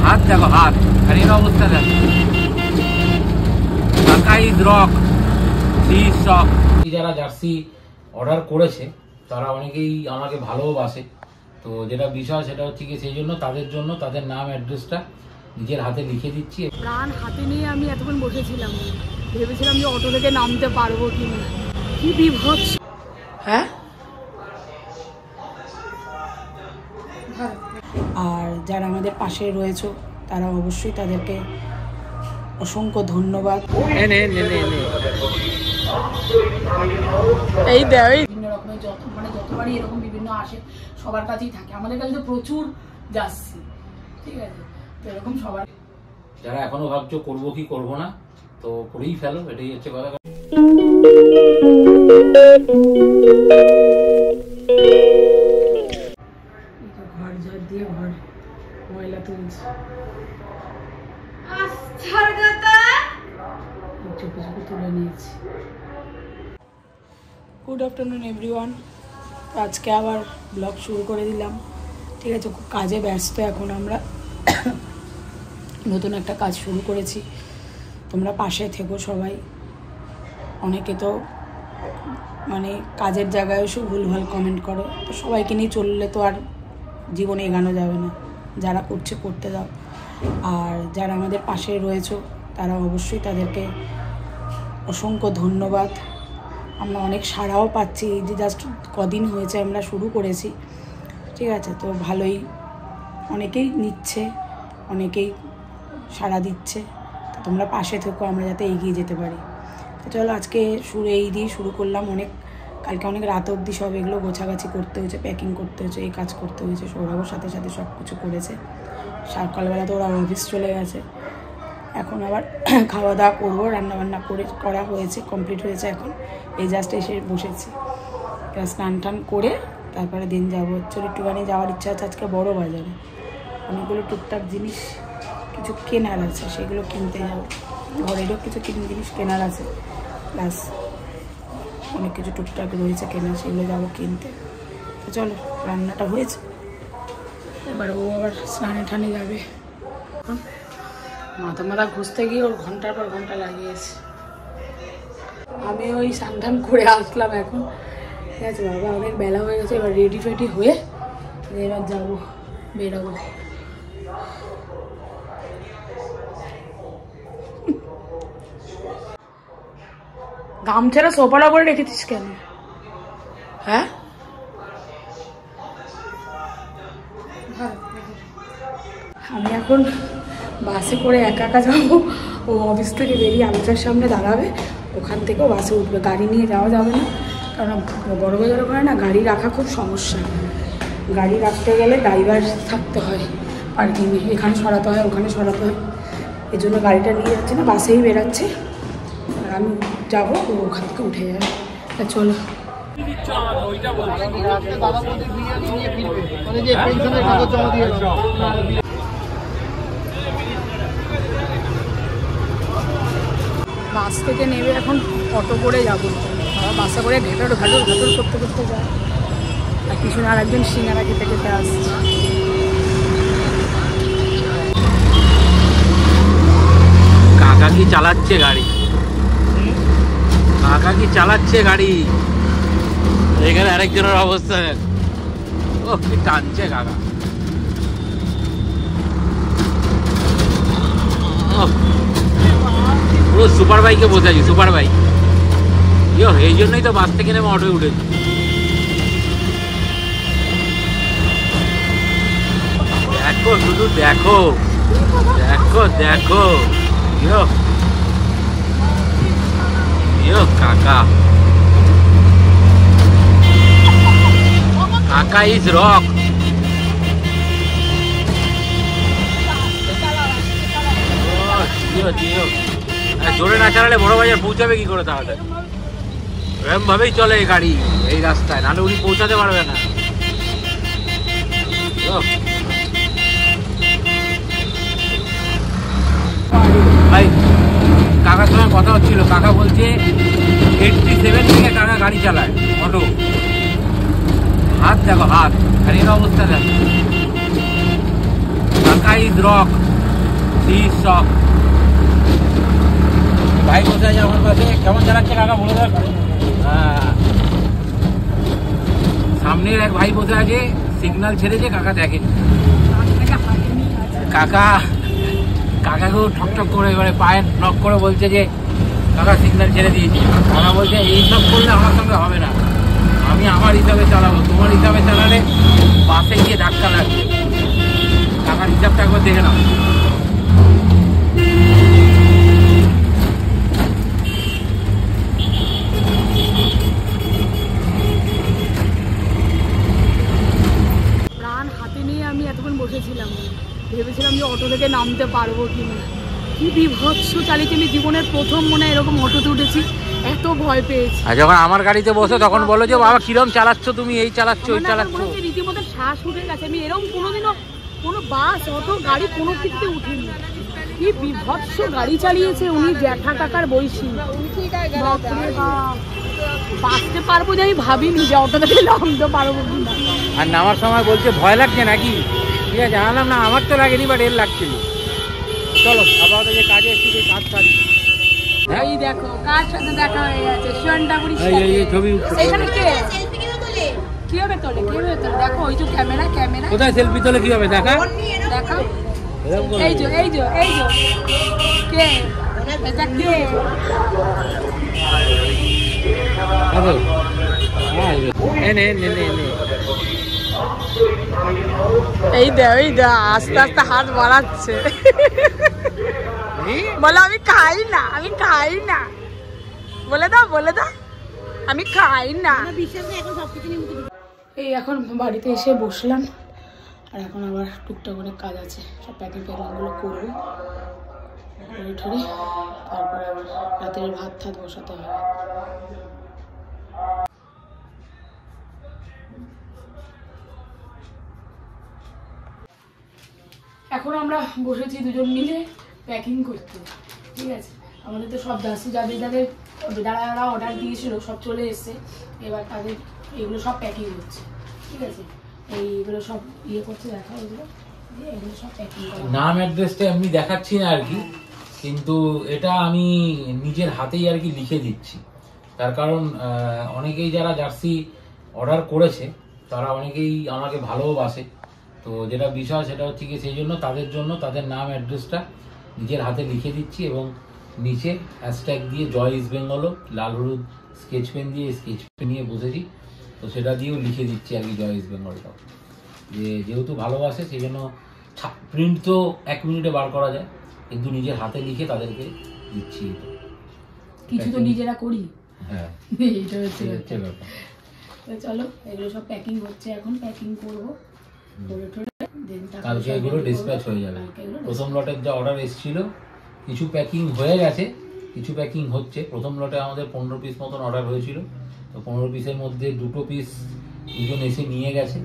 হাত দেখো, হাত আর এর অবস্থা দেখো। কাকা ইজ রক, সি ইজ শক। যারা জার্সি অর্ডার করেছে তারা অনেকেই আমাকে ভালোবাসে, তো যেটা বিষয় সেটা হচ্ছে কি সেই জন্য তাদের জন্য তাদের নাম অ্যাড্রেসটা নিজের হাতে লিখে দিচ্ছি। প্রাণ হাতে নিয়ে আমি এতক্ষণ বসেছিলাম, ভেবেছিলাম যে অটো থেকে নামতে পারবো কি না, কি বিভৎস। হ্যাঁ, আর যারা আমাদের পাশে রয়েছে তারা অবশ্যই তাদেরকে অসংখ্য ধন্যবাদ। এই বিভিন্ন রকমের যতবারই এরকম বিভিন্ন আসে সবার কাছেই থাকে, আমাদের কাছে তো প্রচুর যাচ্ছি, ঠিক আছে, তো এরকম সবার। যারা এখনো ভাবছো করবো কি করবো না, তো করেই ফেলো, এটাই হচ্ছে কথা। ঘর ঝাড় দিয়ে ঘর ময়লা তুলছে, চুপি চুপি তুলে নিয়েছি। গুড আফটারনুন এভরিওয়ান, আজকে আবার ব্লগ শুরু করে দিলাম, ঠিক আছে। খুব কাজে ব্যস্ত এখন আমরা, নতুন একটা কাজ শুরু করেছি, তোমরা পাশে থেকো সবাই। অনেকে তো মানে কাজের জায়গায় এসে ভুলভাল কমেন্ট করো, তো সবাইকে নিয়ে চললে তো আর জীবনে এগানো যাবে না, যারা করছে করতে দাও। আর যারা আমাদের পাশে রয়েছে তারা অবশ্যই তাদেরকে অসংখ্য ধন্যবাদ। আমরা অনেক সাড়াও পাচ্ছি, এই যে জাস্ট কদিন হয়েছে আমরা শুরু করেছি, ঠিক আছে, তো ভালোই অনেকেই নিচ্ছে, অনেকেই সাড়া দিচ্ছে, তো তোমরা পাশে থেকো, আমরা যাতে এগিয়ে যেতে পারি। তো চলো আজকে এই দিয়ে শুরু করলাম। কালকে অনেক রাত অবধি সব এগুলো গোছাগাছি করতে হয়েছে, প্যাকিং করতে হয়েছে, এই কাজ করতে হয়েছে, সৌরভের সাথে সাথে সব কিছু করেছে। সকালবেলা তো ওরা অফিস চলে গেছে, এখন আবার খাওয়া দাওয়া করবো, রান্নাবান্না করা হয়েছে, কমপ্লিট হয়েছে, এখন এই জাস্ট এসে বসেছি। স্নান টান করে তারপরে দিন যাবো, একটুখানি যাওয়ার ইচ্ছা আছে আজকে বড় বাজারে, অনেকগুলো টুকটাক জিনিস কিছু কেনার আছে, সেগুলো কিনতে যাবো। ঘরেরও কিছু জিনিস কেনার আছে, প্লাস অনেক কিছু টুকটাক রয়েছে কেনার, সেগুলো যাবো কিনতে। তো চলো, রান্নাটা হয়েছে, এবার ও আবার স্নানে ঠানে যাবে। মাথা ঘুষতে গিয়ে ওর ঘন্টার পর ঘন্টা লাগিয়েছে। আমি ওই স্নান টান করে আসলাম এখন, ঠিক আছে। বাবা অনেক বেলা হয়ে গেছে, এবার রেডি ফেডি হয়ে এবার যাবো, বেরোবো। গামছাটা সোফার ওপরে রেখেছিস কেন? হ্যাঁ, আমি এখন বাসে করে একা একা যাবো। ও অফিস থেকে বেরিয়ে আলোচার সামনে দাঁড়াবে, ওখান থেকেও বাসে উঠবে। গাড়ি নিয়ে যাওয়া যাবে না, কারণ বড় বাজার ওখানে না গাড়ি রাখা খুব সমস্যা। গাড়ি রাখতে গেলে ড্রাইভার থাকতে হয় পার্কিংয়ে, এখানে সরাতে হয় ওখানে সরাতে হয়, এই জন্য গাড়িটা নিয়ে যাচ্ছে না, বাসেই বেরাচ্ছে। আর আমি যাবো, ও ওখান থেকে উঠে যাবে। তা চলো, বাস থেকে নেবে এখন অটো করে যাবো, বাসে করে ঘাটর করতে করতে যায়। আর কিছু আর একজন সিঙ্গারা খেতে খেতে আসছে। কাকা কি চালাচ্ছে গাড়ি, কাকা কি চালাচ্ছে গাড়ি। এখানে আরেকজনের অবস্থা ও কি টানছে কাকা। পুরো সুপার বাইকে বসে আছি, সুপার বাইক। এই জন্যই তো বাস থেকে নেমে অটোয় উঠেছি। দেখো শুধু দেখো দেখো দেখো, কাকা, কাকা ইজ রক। জোরে না চালালে বড় বাজার পৌঁছাবে কি করে? তাহলে এরকম ভাবেই চলে এই গাড়ি এই রাস্তায়, নাহলে উনি পৌঁছাতে পারবে না। ভাই কাকার সঙ্গে কথা হচ্ছিল, কাকা বলছে 87 থেকে কাকা গাড়ি চালায় অটো। হাত দেখো, হাত আর এর অবস্থা দেখো। কাকা ইজ রক, ভাই বসে আছে আমার পাশে। কেমন চালাচ্ছে কাকা বলে দেখ। সামনের এক ভাই বসে আছে, সিগন্যাল ছেড়েছে, কাকা দেখে। কাকাকেও ঠকঠক করে এবারে পায়ে নক করে বলছে যে কাকা সিগন্যাল ছেড়ে দিয়েছি। কাকা বলছে এইসব করলে আমার সঙ্গে হবে না, আমি আমার হিসাবে চালাবো, তোমার হিসাবে চালালে বাসে গিয়ে ধাক্কা লাগবে। কাকার হিসাবটা একবার দেখে নাও। প্রাণ হাতে নিয়ে আমি এতক্ষণ বসেছিলাম, ভেবেছিলাম যে অটো থেকে নামতে পারবো কিনা। কি বিভৎস চালিয়েছি আমি, জীবনের প্রথম মনে এরকম অটোতে উঠেছি, এত ভয় পেয়েছি। আর যখন আমার গাড়িতে বসে তখন বলো যে বাবা কিরম চালাচ্ছ তুমি, এই চালাচ্ছ ওই চালাচ্ছ। রীতিমতো শ্বাস উঠে গেছে, আমি এরকম কোনোদিনও কোনো বাস অটো গাড়ি কোনো কিছুতে উঠিনি। কি বিভৎস গাড়ি চালিয়েছে উনি, জ্যাঠা কাকার বয়সী। বাঁচতে পারবো যে আমি ভাবিনি যে অটো থেকে নামতে পারবো কিনা। আর নামার সময় বলছে ভয় লাগছে নাকি, ঠিক আছে জানালাম না আমার তো লাগেনি, বাট এর লাগছিল। চলো আপাতত যে কাজে এসেছি সেই কাজ সারি। এই দেখো কার সাথে দেখা হয়ে গেছে, শিয়নটাপুরি ছবি উঠছে। এইখানে কে কিভাবে তোলে, কিভাবে তোলে দেখো, ওই যে ক্যামেরা কোথায় সেলফি তোলে কিভাবে দেখা দেখা। এই যে এই যে এই যে কে এটা কে, এই দে আস্তে আস্তে হাত বাড়াচ্ছে, বলে আমি খাই না, আমি খাই না, বলে দাও আমি খাই না। এই এখন বাড়িতে এসে বসলাম, আর এখন আবার টুকটাক অনেক কাজ আছে, সব প্যাকিংগুলো করবো ঠরে, তারপরে আবার রাতের ভাত বসাতে হবে। এখন আমরা বসেছি দুজন মিলে প্যাকিং করতে, ঠিক আছে। আমাদের তো সব জার্সি যারা অর্ডার দিয়েছিল সব চলে এসছে, এবার তাদের এগুলো সব প্যাকিং হচ্ছে, ঠিক আছে। এইগুলো সব করছে, দেখা এগুলো সব প্যাকিং করা। নাম অ্যাড্রেসটা এমনি দেখাচ্ছি না আর কি, কিন্তু এটা আমি নিজের হাতেই আর কি লিখে দিচ্ছি। তার কারণ অনেকেই যারা জার্সি অর্ডার করেছে তারা অনেকেই আমাকে ভালোবাসে, তো যেটা বিষয় সেটা হচ্ছে কি সেই জন্য তাদের নাম অ্যাড্রেসটা নিজের হাতে লিখে দিচ্ছি, এবং নিচে হ্যাশট্যাগ দিয়ে জয় ইস্ট বেঙ্গলও লাল হলুদ স্কেচ পেন দিয়ে স্কেচ পেন নিয়ে বসেছি, তো সেটা দিয়েও লিখে দিচ্ছি আর কি জয় ইস্ট বেঙ্গলটাও, যেহেতু ভালোবাসে সেই জন্য। প্রিন্ট তো 1 মিনিটে বার করা যায়, কিন্তু নিজের হাতে লিখে তাদেরকে দিচ্ছি। কিছু তো নিজেরা করি, হ্যাঁ এইটা হচ্ছে ব্যাপার। চলো এগুলো সব প্যাকিং হচ্ছে, এখন প্যাকিং করবো, কালকে এগুলো ডিসপ্যাচ হয়ে যাবে। প্রথম লটের যা অর্ডার এসেছিল কিছু প্যাকিং হয়ে গেছে, কিছু প্যাকিং হচ্ছে। প্রথম লটে আমাদের 15 পিস মতন অর্ডার হয়েছিল, তো 15 পিসের মধ্যে 2 পিস দুজন এসে নিয়ে গেছে,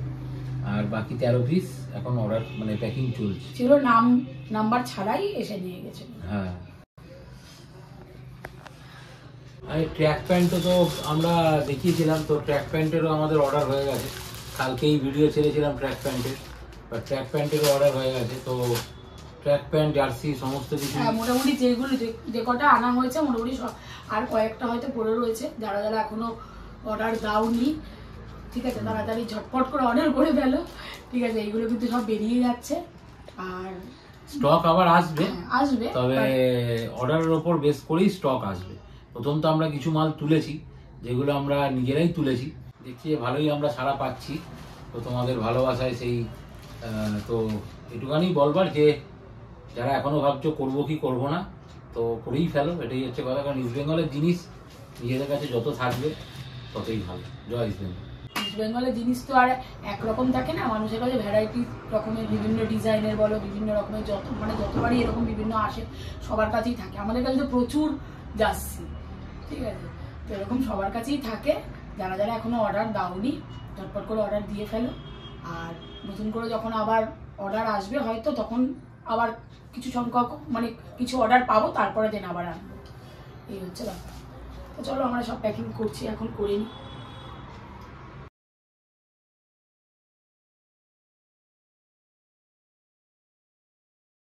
আর বাকি 13 পিস এখন অর্ডার মানে প্যাকিং চলছে। ছিল নাম্বার ছাড়াই এসে নিয়ে গেছে। হ্যাঁ, আর ট্র্যাক প্যান্টও তো আমরা দেখিয়েছিলাম, তো ট্র্যাক প্যান্টেরও আমাদের অর্ডার হয়ে গেছে। কালকেই ভিডিও ছেড়েছিলাম ট্র্যাক প্যান্টের, বা ট্র্যাক প্যান্টেরও অর্ডার হয়ে গেছে। তো ট্র্যাক প্যান্ট জার্সি সমস্ত কিছু মোটামুটি যেগুলো যে কটা আনা হয়েছে মোটামুটি সব, আর কয়েকটা হয়তো পড়ে রয়েছে। যারা এখনো অর্ডার দাওনি, ঠিক আছে, তাড়াতাড়ি ঝটপট করে অর্ডার করে ফেলো, ঠিক আছে। এইগুলো কিন্তু সব বেরিয়ে যাচ্ছে, আর স্টক আবার আসবে, তবে অর্ডারের ওপর বেস করেই স্টক আসবে। প্রথম তো আমরা কিছু মাল তুলেছি, যেগুলো আমরা নিজেরাই তুলেছি, দেখছি ভালোই আমরা সাড়া পাচ্ছি। তো তোমাদের ভালোবাসায় সেই তো এটুখানি বলবার যে যারা এখনো ভাবছো করবো কি করবো না, তো করেই ফেলো, এটাই হচ্ছে কথা। কারণ ইস্ট বেঙ্গলের জিনিস নিজেদের কাছে যত থাকবে ততই ভালো। জয় ইস্ট বেঙ্গল। ইস্ট বেঙ্গলের জিনিস তো আর একরকম থাকে না, মানুষের কাছে ভ্যারাইটি রকমের বিভিন্ন ডিজাইনের বলো, বিভিন্ন রকমের যতবারই এরকম বিভিন্ন আসে সবার কাছেই থাকে। আমাদের কাছে তো প্রচুর জার্সি, ঠিক আছে, তো এরকম সবার কাছেই থাকে। যারা এখনো অর্ডার দাওনি ঝটপট করে অর্ডার দিয়ে ফেলো, আর নতুন করে যখন আবার অর্ডার আসবে হয়তো তখন আবার কিছু সংখ্যক কিছু অর্ডার পাবো, তারপরে দেন আবার আনবো, এই হচ্ছে ব্যাপার। তো চলো আমরা সব প্যাকিং করছি, এখন করে নিই।